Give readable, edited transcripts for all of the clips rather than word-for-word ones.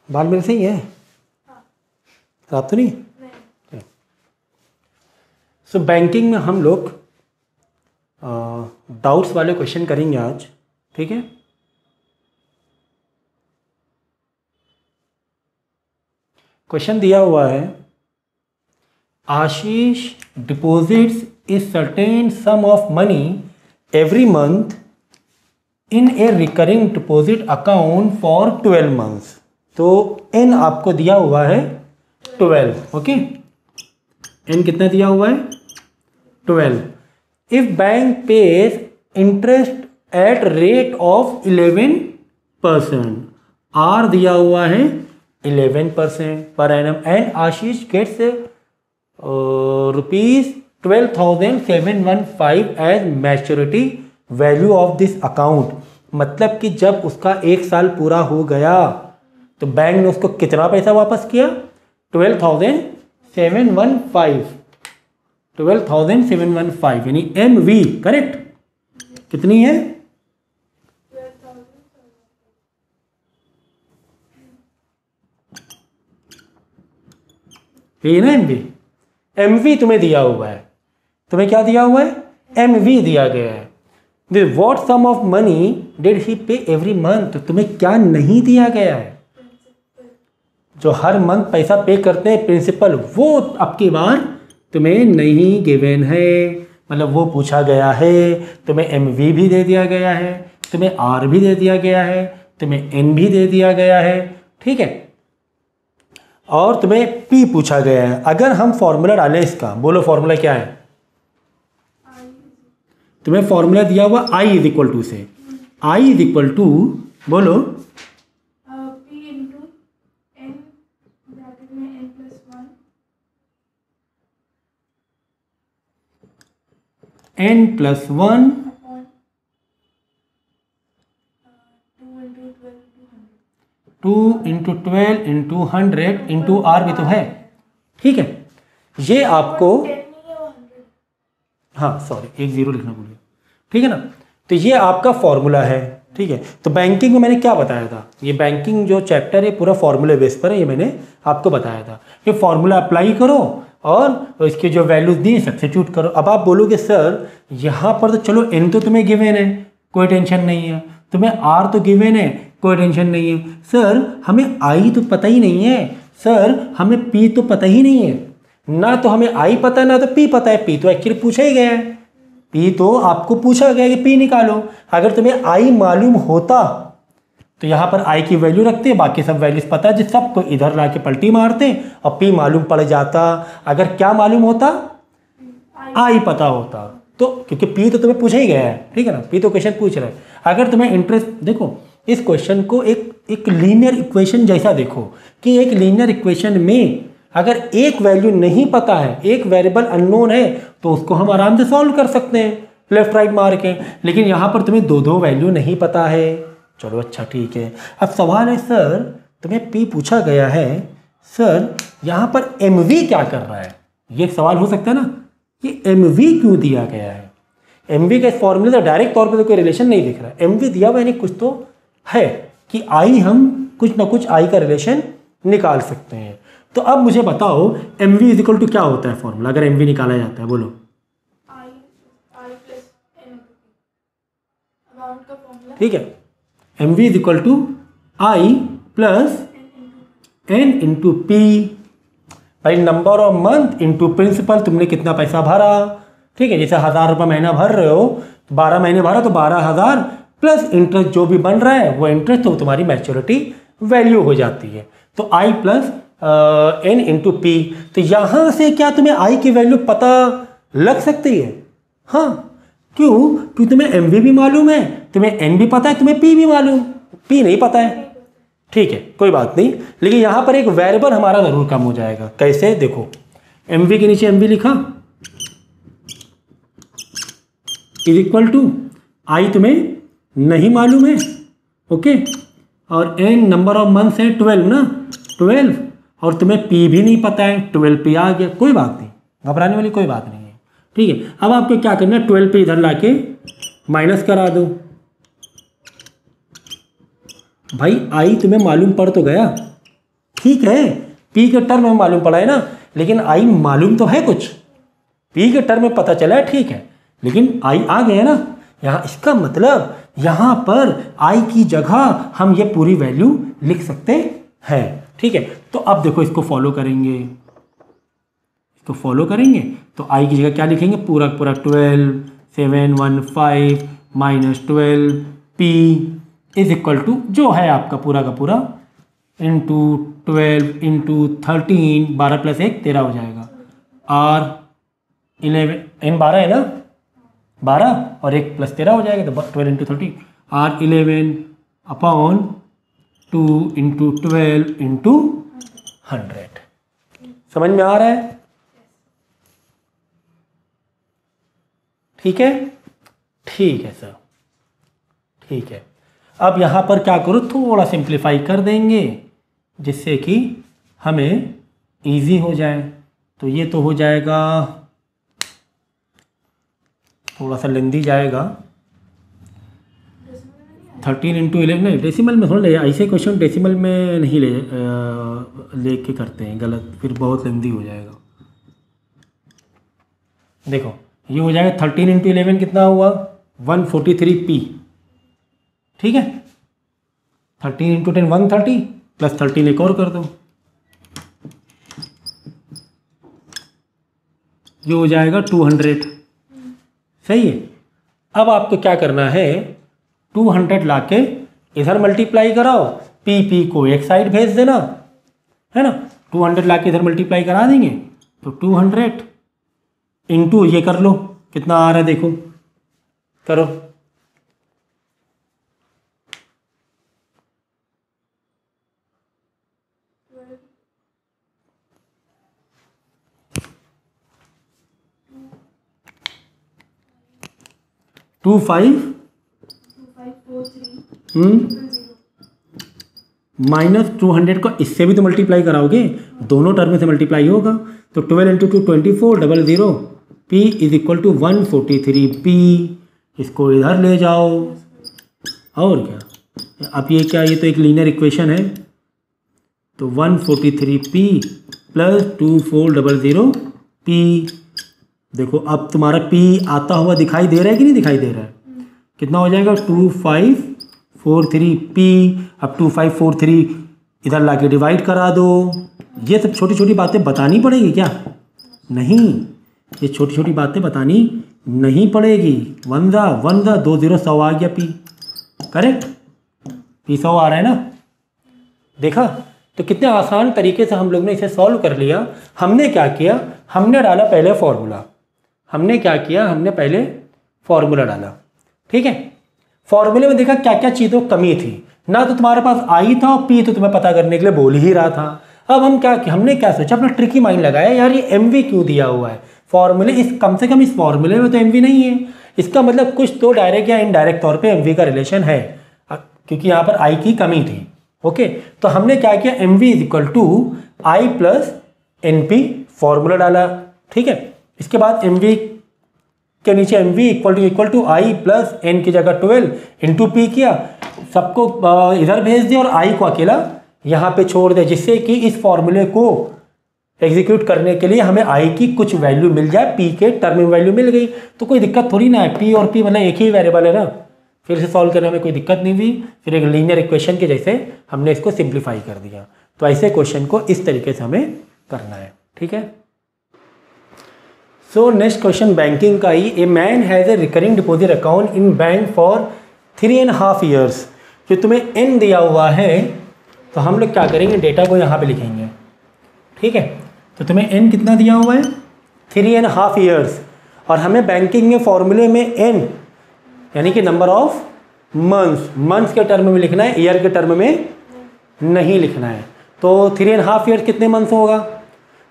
बाल मेरे सही है? खराब तो नहीं? सो बैंकिंग में हम लोग डाउट्स वाले क्वेश्चन करेंगे आज, ठीक है। क्वेश्चन दिया हुआ है, Ashish deposits a certain sum of money every month in a recurring deposit account for 12 months. तो एन आपको दिया हुआ है 12, ओके। एन कितना दिया हुआ है? 12। If bank pays interest at rate of 11%, R दिया हुआ है 11% per annum, and Ashish gets ₹12,715 as maturity value of this account. मतलब कि जब उसका 1 साल पूरा हो गया तो बैंक ने उसको कितना पैसा वापस किया? 12,715 यानी MV, करेक्ट? कितनी है? ये ना MV तुम्हें दिया हुआ है। तुम्हें क्या दिया हुआ है? MV दिया गया है। What sum of money did he pay every month? तो तुम्हें क्या नहीं दिया गया है? जो हर मंथ पैसा पे करते हैं प्रिंसिपल, वो अब की बार तुम्हें नहीं गिवन है, मतलब वो पूछा गया है। तुम्हें MV भी दे दिया गया है, तुम्हें R भी दे दिया गया है, तुम्हें N भी दे दिया गया है, ठीक है, और तुम्हें P पूछा गया है। अगर हम फॉर्मूला डालें इसका, बोलो फॉर्मूला क्या है? तुम्हें फॉर्मूला दिया हुआ I इज इक्वल टू से, I इज इक्वल टू, बोलो n+1 2 × 12 × 100 × R भी तो है, ठीक है। ये आपको, हाँ सॉरी 1 0 लिखना भूल गया, ठीक है ना। तो ये आपका फॉर्मूला है, ठीक है। तो बैंकिंग में मैंने क्या बताया था? ये बैंकिंग जो चैप्टर है पूरा फॉर्मूले बेस पर है, ये मैंने आपको बताया था। ये फॉर्मूला अप्लाई करो और इसके जो वैल्यूज दी सब्स्टिट्यूट करो। अब आप बोलोगे सर यहाँ पर तो चलो n तो तुम्हें गिवन है, कोई टेंशन नहीं है, तुम्हें R तो गिवन है, कोई टेंशन नहीं है, सर हमें I तो पता ही नहीं है, सर हमें P तो पता ही नहीं है, ना तो हमें I पता है ना तो P पता है। P तो एक्चुअली पूछा ही गया है, P तो आपको पूछा गया कि P निकालो। अगर तुम्हें I मालूम होता तो यहाँ पर I की वैल्यू रखते, बाकी सब वैल्यूज पता है, जिस सबको इधर ला के पलटी मारते और P मालूम पड़ जाता। अगर क्या मालूम होता? I पता होता। तो क्योंकि P तो तुम्हें पूछा ही गया है, ठीक है ना, P तो क्वेश्चन पूछ रहा है। अगर तुम्हें इंटरेस्ट, देखो इस क्वेश्चन को एक लीनियर इक्वेशन जैसा देखो, कि एक लीनियर इक्वेशन में अगर एक वैल्यू नहीं पता है, एक वेरिएबल अननोन है, तो उसको हम आराम से सॉल्व कर सकते हैं लेफ्ट राइट मार के। लेकिन यहाँ पर तुम्हें दो वैल्यू नहीं पता है। चलो अच्छा ठीक है। अब सवाल है सर तुम्हें P पूछा गया है, सर यहाँ पर MV क्या कर रहा है? ये एक सवाल हो सकता है ना, कि MV क्यों दिया गया है? MV का इस फॉर्मूले से डायरेक्ट तौर पे तो कोई रिलेशन नहीं दिख रहा है। MV दिया हुआ यानी कुछ तो है कि I हम कुछ ना कुछ I का रिलेशन निकाल सकते हैं। तो अब मुझे बताओ MV इज इक्वल टू क्या होता है फॉर्मूला, अगर MV निकाला जाता है, बोलो। ठीक है, MV is equal to I plus N into P, भाई number of month into principal, तुमने कितना पैसा भरा, ठीक है। जैसे 1000 रुपये महीना भर रहे हो, 12 महीने भरा तो 12,000 प्लस इंटरेस्ट जो भी बन रहा है वो इंटरेस्ट, तो तुम्हारी मैच्योरिटी वैल्यू हो जाती है। तो I plus N into P। तो यहाँ से क्या तुम्हें I की वैल्यू पता लग सकती है? हाँ, क्यों? क्योंकि तुम्हें MV भी मालूम है, तुम्हें N भी पता है, तुम्हें P भी मालूम, P नहीं पता है, ठीक है कोई बात नहीं। लेकिन यहाँ पर एक वेरिएबल हमारा जरूर कम हो जाएगा। कैसे? देखो MV के नीचे MV लिखा इज इक्वल टू I तुम्हें नहीं मालूम है, ओके, और N नंबर ऑफ मंथ्स है 12 ना, 12, और तुम्हें P भी नहीं पता है, 12 P आ गया, कोई बात नहीं, घबराने वाली कोई बात नहीं है, ठीक है। अब आपको क्या करना है, 12 P इधर लाके माइनस करा दो। भाई I तुम्हें मालूम पड़ तो गया, ठीक है, पी के टर्म में मालूम पड़ा है ना, लेकिन आई मालूम तो है कुछ, पी के टर्म में पता चला है, ठीक है, लेकिन आई आ गया ना यहाँ। इसका मतलब यहाँ पर आई की जगह हम ये पूरी वैल्यू लिख सकते हैं, ठीक है। तो अब देखो इसको फॉलो करेंगे, इसको फॉलो करेंगे तो आई की जगह क्या लिखेंगे, पूरा पूरा 12 715 minus 12 P is equal to जो है आपका पूरा का पूरा इंटू 12 इंटू 13, 12 प्लस 1 13 हो जाएगा, और 11 इन 12 है ना, 12 और 1 प्लस 13 हो जाएगा, तो 12 इंटू 13 और 11 अपॉन 2 इंटू 12 इंटू 100। समझ में आ रहा है? ठीक है, ठीक है सर, ठीक है। अब यहाँ पर क्या करो, थोड़ा सिंप्लीफाई कर देंगे जिससे कि हमें इजी हो जाए। तो ये तो हो जाएगा, थोड़ा सा लेंदी जाएगा, 13 इंटू 11 नहीं, डेसिमल में थोड़ा ले, ऐसे क्वेश्चन डेसिमल में नहीं ले के करते हैं, गलत, फिर बहुत लेंदी हो जाएगा। देखो ये हो जाएगा 13 इंटू 11 कितना हुआ, 143 पी, ठीक है। 13 इंटू 10 130 प्लस 13 एक और कर दो, जो हो जाएगा 200, सही है। अब आपको क्या करना है, 200 लाके इधर मल्टीप्लाई कराओ, पी को एक साइड भेज देना, है ना। 200 लाके इधर मल्टीप्लाई करा देंगे तो 200 इंटू ये कर लो, कितना आ रहा है देखो, करो, टू फाइव माइनस 200 को इससे भी तो मल्टीप्लाई कराओगे, दोनों टर्म से मल्टीप्लाई होगा, तो 12 into 2 24 00 P is equal to 143 P. इसको इधर ले जाओ, और क्या, अब ये क्या, ये तो एक लीनियर इक्वेशन है, तो 143 पी प्लस 2400 पी। देखो अब तुम्हारा पी आता हुआ दिखाई दे रहा है कि नहीं दिखाई दे रहा है, कितना हो जाएगा 2543 पी। अब 2543 इधर लाके डिवाइड करा दो। ये सब छोटी छोटी बातें बतानी पड़ेगी क्या? नहीं, ये छोटी छोटी बातें बतानी नहीं पड़ेगी। 1 2 0 100 आ गया पी, करेक्ट, पी 100 आ रहा है ना। देखा तो कितने आसान तरीके से हम लोग ने इसे सॉल्व कर लिया। हमने क्या किया, हमने डाला पहले फॉर्मूला, हमने क्या किया, हमने पहले फॉर्मूला डाला, ठीक है। फॉर्मूले में देखा क्या क्या चीज़ों कमी थी, ना तो तुम्हारे पास आई था और पी तो तुम्हें पता करने के लिए बोल ही रहा था। अब हम क्या, हमने क्या सोचा, अपना ट्रिकी माइंड लगाया, यार ये एमवी क्यों दिया हुआ है फॉर्मूले, इस कम से कम इस फॉर्मूले में तो एमवी नहीं है, इसका मतलब कुछ तो डायरेक्ट या इनडायरेक्ट तौर पे एमवी का रिलेशन है, क्योंकि यहाँ पर आई की कमी थी। ओके, तो हमने क्या किया, M V is equal to I plus N P formula डाला, ठीक है। इसके बाद एम वी के नीचे M V equal to I plus N की जगह 12 इंटू पी किया, सबको इधर भेज दिया और आई को अकेला यहाँ पे छोड़ दिया, जिससे कि इस फॉर्मूले को एग्जीक्यूट करने के लिए हमें आई की कुछ वैल्यू मिल जाए, पी के टर्म में वैल्यू मिल गई तो कोई दिक्कत थोड़ी ना है। पी और पी मतलब एक ही वेरिएबल है ना, फिर से सॉल्व करने में कोई दिक्कत नहीं हुई। फिर एक लीनियर इक्वेशन के जैसे हमने इसको सिंप्लीफाई कर दिया। तो ऐसे क्वेश्चन को इस तरीके से हमें करना है, ठीक है। सो नेक्स्ट क्वेश्चन बैंकिंग का ही, a man has a recurring deposit account in bank for 3.5 years। जो तुम्हें एन दिया हुआ है तो हम लोग क्या करेंगे, डेटा को यहाँ पे लिखेंगे, ठीक है। तो तुम्हें एन कितना दिया हुआ है, 3.5 years, और हमें बैंकिंग में फॉर्मूले में एन यानी कि नंबर ऑफ मंथ्स के टर्म में लिखना है, ईयर के टर्म में नहीं लिखना है। तो 3.5 years कितने मंथ्स होगा,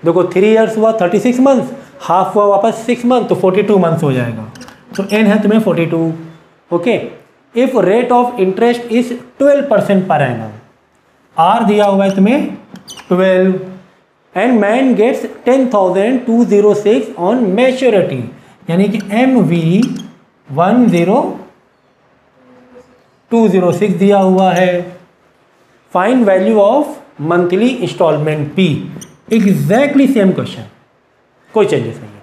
देखो 3 years हुआ 36 months, हाफ हुआ वापस 6 months, तो 42 months हो जाएगा। तो एन है तुम्हें 42, okay. If rate of interest is 12% per annum, R दिया हुआ है तुम्हें 12, and man gets 10,206 on maturity, यानी कि एम वी 10206 दिया हुआ है। Find value of monthly installment P, exactly same question, कोई चेंजेस नहीं है,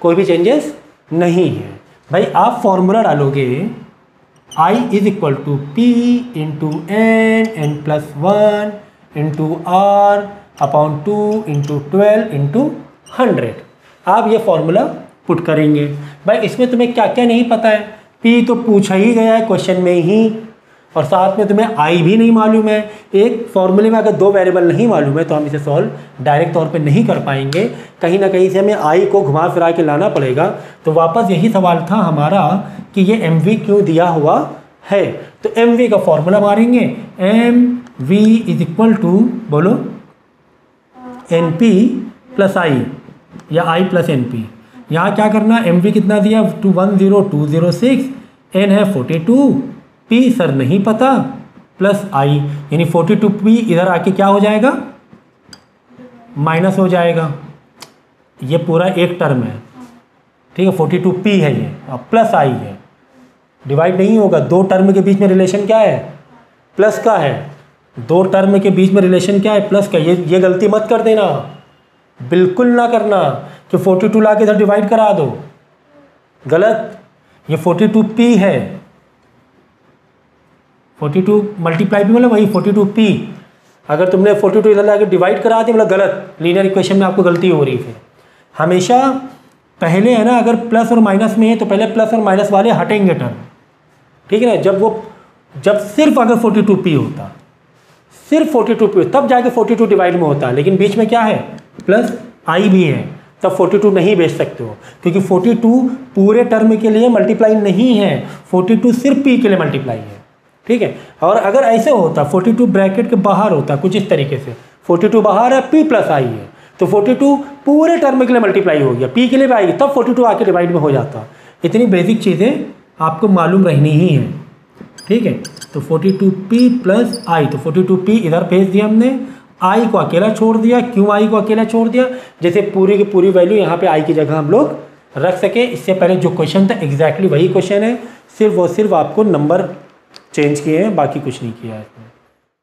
कोई भी चेंजेस नहीं है। भाई आप फॉर्मूला डालोगे I is equal to P into n+1 into R upon 2 into 12 into 100। आप ये फॉर्मूला पुट करेंगे। भाई इसमें तुम्हें क्या क्या नहीं पता है, P तो पूछा ही गया है क्वेश्चन में ही, और साथ में तुम्हें I भी नहीं मालूम है। एक फॉर्मूले में अगर दो वेरिएबल नहीं मालूम है तो हम इसे सॉल्व डायरेक्ट तौर पे नहीं कर पाएंगे, कहीं ना कहीं से हमें I को घुमा फिरा के लाना पड़ेगा। तो वापस यही सवाल था हमारा कि ये MV क्यों दिया हुआ है, तो MV का फॉर्मूला मारेंगे, MV इज इक्वल टू बोलो NP प्लस I या I प्लस NP। यहाँ क्या करना, MV कितना दिया 210206, N है 42, P सर नहीं पता, प्लस I यानी 42P इधर आके क्या हो जाएगा, माइनस हो जाएगा। ये पूरा एक टर्म है, ठीक है, 42P है ये, प्लस I है, डिवाइड नहीं होगा। दो टर्म के बीच में रिलेशन क्या है, प्लस का है। दो टर्म के बीच में रिलेशन क्या है, प्लस का। ये गलती मत कर देना, बिल्कुल ना करना कि 42 ला के इधर डिवाइड करा दो, गलत। ये 42P है, 42 मल्टीप्लाई भी मतलब वही 42P। अगर तुमने 42 इधर लाके डिवाइड करा दी मतलब गलत, लीनियर इक्वेशन में आपको गलती हो रही है। हमेशा पहले है ना, अगर प्लस और माइनस में है तो पहले प्लस और माइनस वाले हटेंगे टर्म, ठीक है ना। जब सिर्फ अगर 42P होता, सिर्फ 42P तब जाके 42 डिवाइड में होता, लेकिन बीच में क्या है, प्लस I भी है, तब 42 नहीं बेच सकते हो, क्योंकि 42 पूरे टर्म के लिए मल्टीप्लाई नहीं है, 42 सिर्फ P के लिए मल्टीप्लाई है, ठीक है। और अगर ऐसे होता 42 ब्रैकेट के बाहर होता कुछ इस तरीके से, 42 बाहर है, P प्लस I है, तो 42 पूरे टर्म के लिए मल्टीप्लाई हो गया, P के लिए भी आएगी, तब 42 आके डिवाइड में हो जाता। इतनी बेसिक चीज़ें आपको मालूम रहनी ही है, ठीक है। तो 42P प्लस I, तो 42P इधर भेज दिया हमने, I को अकेला छोड़ दिया। क्यों I को अकेला छोड़ दिया, जैसे पूरी की पूरी वैल्यू यहाँ पे I की जगह हम लोग रख सके। इससे पहले जो क्वेश्चन था एग्जैक्टली वही क्वेश्चन है, सिर्फ और सिर्फ आपको नंबर चेंज किए हैं, बाकी कुछ नहीं किया है इसमें।